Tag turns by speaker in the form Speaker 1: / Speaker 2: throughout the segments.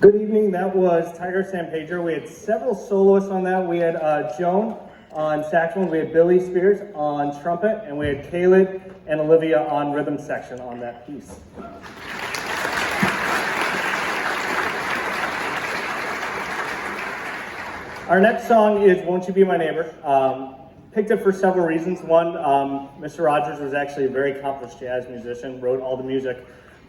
Speaker 1: Good evening, that was Tiger San Pedro. We had several soloists on that. We had Joan on saxophone, we had Billy Spears on trumpet, and we had Caleb and Olivia on rhythm section on that piece. Our next song is Won't You Be My Neighbor. Picked it for several reasons. One, Mr. Rogers was actually a very accomplished jazz musician, wrote all the music.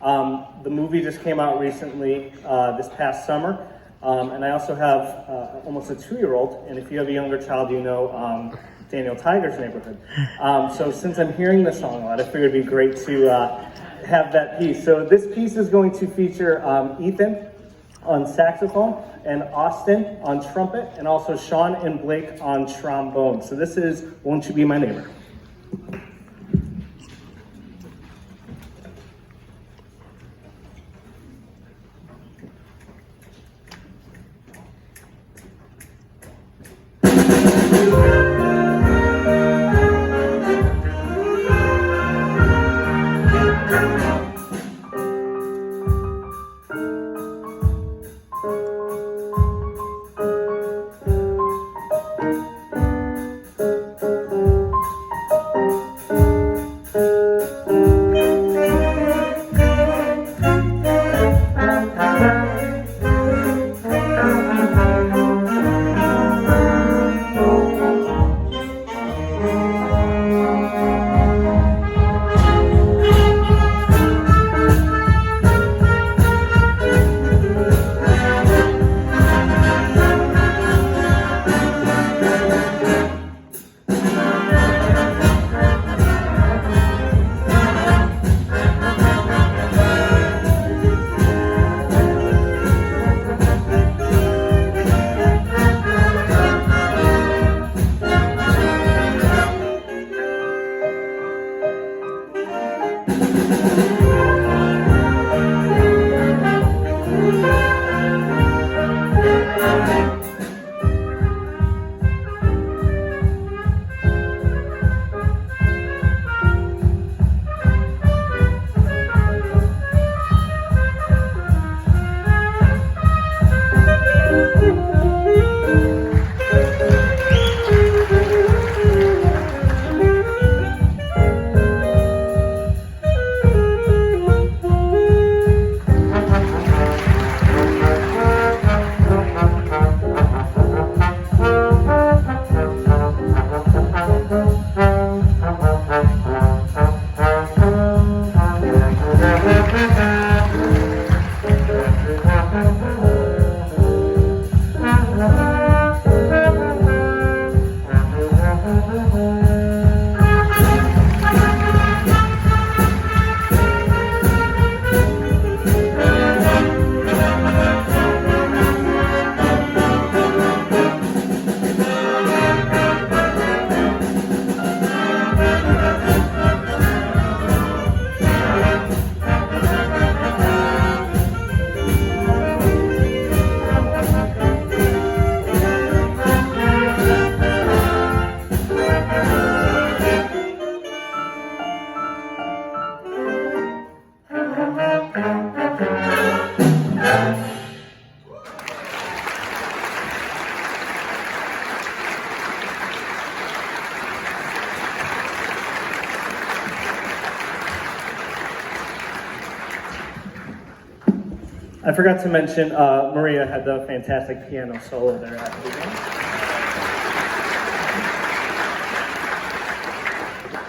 Speaker 1: The movie just came out recently this past summer, and I also have almost a 2-year-old, and if you have a younger child, you know Daniel Tiger's Neighborhood. So since I'm hearing the song a lot, I figured it'd be great to have that piece. So this piece is going to feature Ethan on saxophone, and Austin on trumpet, and also Sean and Blake on trombone. So this is Won't You Be My Neighbor. I forgot to mention, Maria had the fantastic piano solo there at the beginning.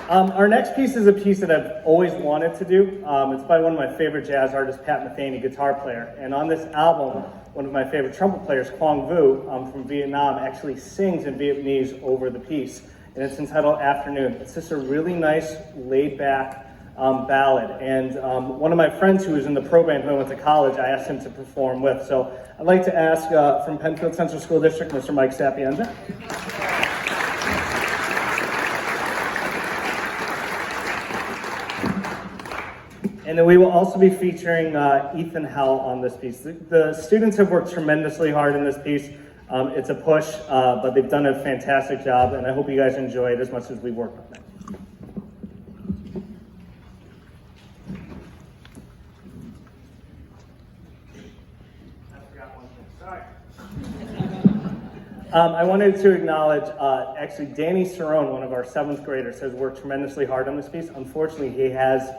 Speaker 1: Our next piece is a piece that I've always wanted to do. It's by one of my favorite jazz artists, Pat Metheny, guitar player. And on this album, one of my favorite trumpet players, Quang Vu, from Vietnam, actually sings in Vietnamese over the piece. And it's entitled Afternoon. It's just a really nice, laid-back ballad. And one of my friends who was in the pro band when I went to college, I asked him to perform with. So I'd like to ask from Penfield Central School District, Mr. Mike Sapienza. And then we will also be featuring Ethan Howell on this piece. The students have worked tremendously hard in this piece. It's a push, but they've done a fantastic job, and I hope you guys enjoy it as much as we worked on it. I wanted to acknowledge, actually, Danny Cerrone, one of our 7th graders, has worked tremendously hard on this piece. Unfortunately, he has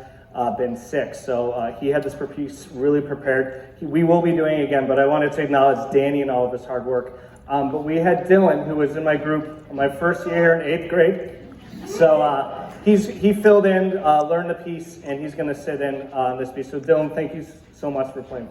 Speaker 1: been sick, so he had this piece really prepared. We will be doing it again, but I wanted to acknowledge Danny and all of his hard work. But we had Dylan, who was in my group my first year in 8th grade. So he filled in, learned the piece, and he's going to sit in on this piece. So Dylan, thank you so much for playing.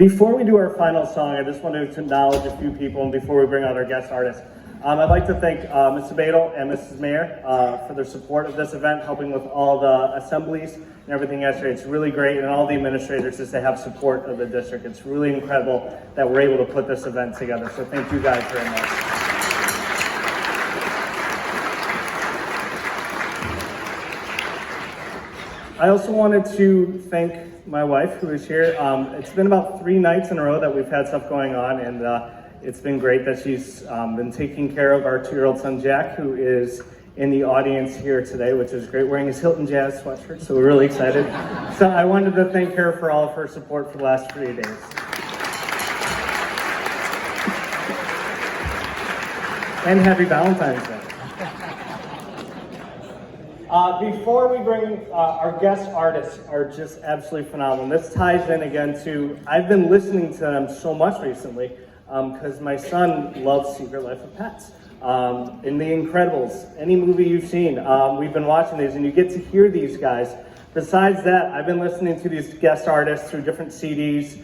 Speaker 1: Before we do our final song, I just wanted to acknowledge a few people, and before we bring out our guest artists, I'd like to thank Mr. Badel and Mrs. Mayer for their support of this event, helping with all the assemblies and everything yesterday. It's really great, and all the administrators just to have support of the district. It's really incredible that we're able to put this event together. So thank you guys very much. I also wanted to thank my wife, who is here. It's been about 3 nights in a row that we've had stuff going on, and it's been great that she's been taking care of our 2-year-old son, Jack, who is in the audience here today, which is great, wearing his Hilton Jazz sweatshirt, so we're really excited. So I wanted to thank her for all of her support for the last 3 days. And happy Valentine's Day. Before we bring our guest artists are just absolutely phenomenal. This ties in again to, I've been listening to them so much recently because my son loves Secret Life of Pets. In The Incredibles, any movie you've seen, we've been watching these and you get to hear these guys. Besides that, I've been listening to these guest artists through different CDs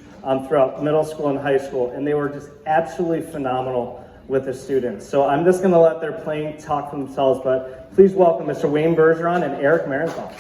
Speaker 1: throughout middle school and high school, and they were just absolutely phenomenal with the students. So I'm just going to let their playing talk for themselves, but please welcome Mr. Wayne Bergeron and Eric Marienthal.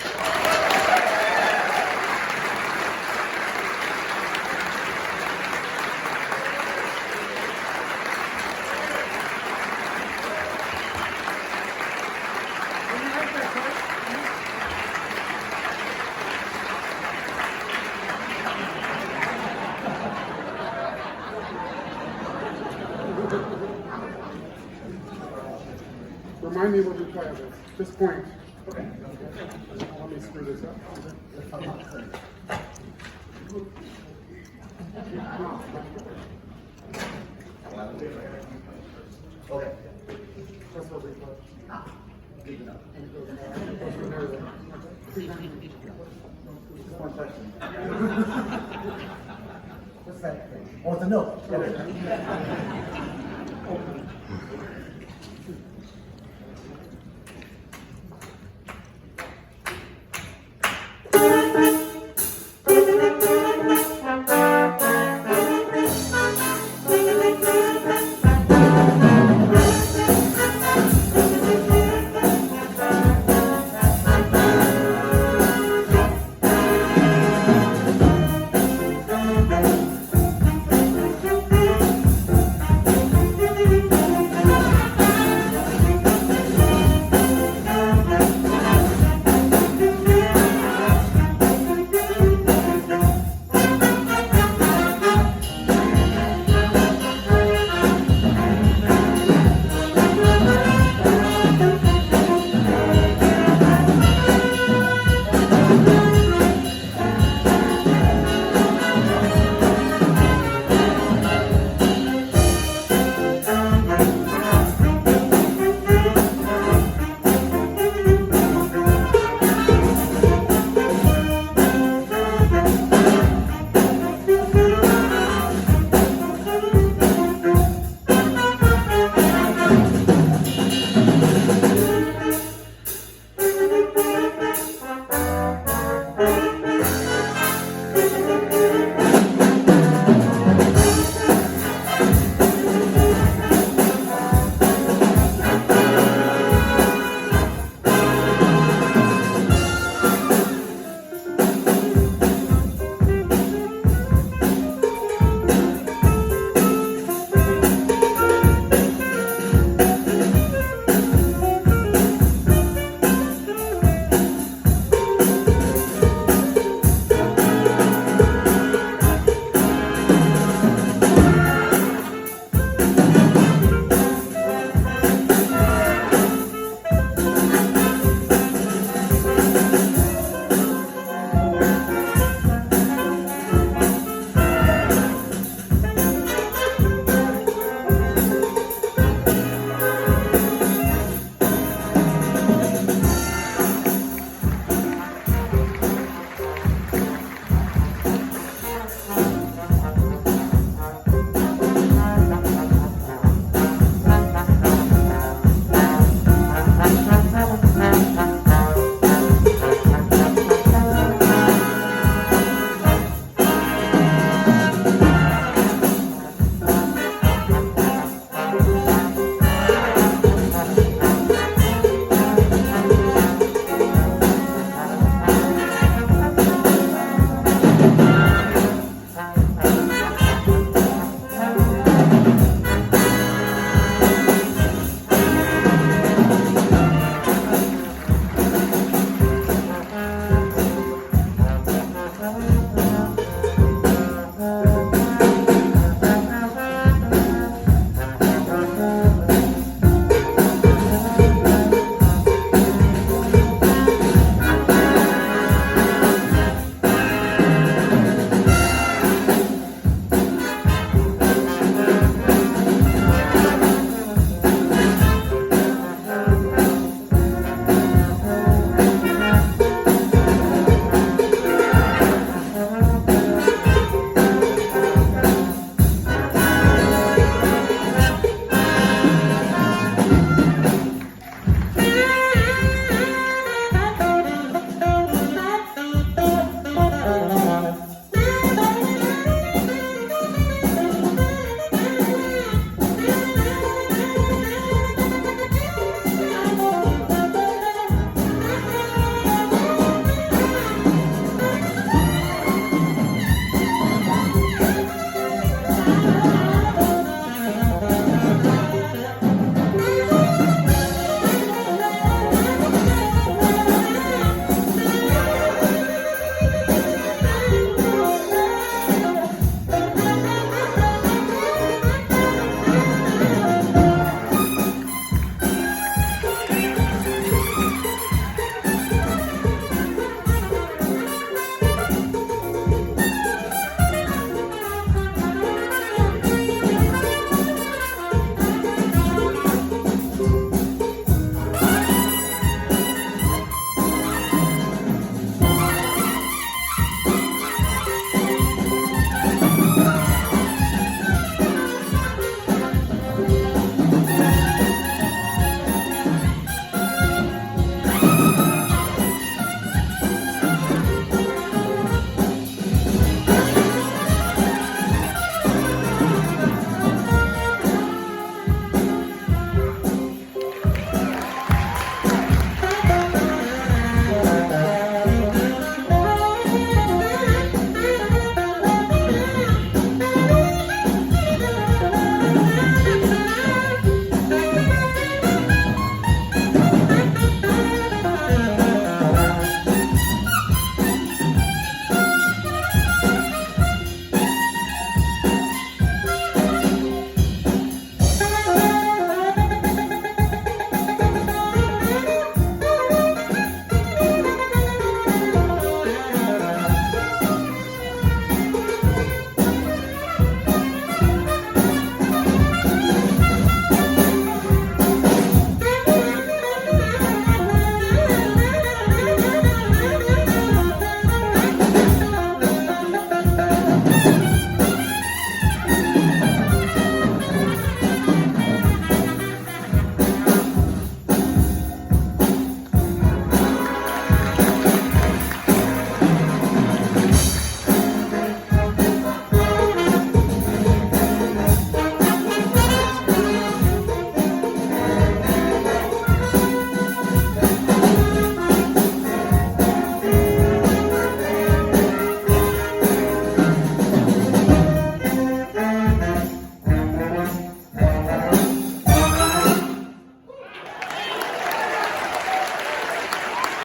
Speaker 2: Remind me what we play at this point. Okay. Let me screw this up.
Speaker 1: Okay.
Speaker 2: That's what we play.
Speaker 3: One question. What's that? Oh, it's a note.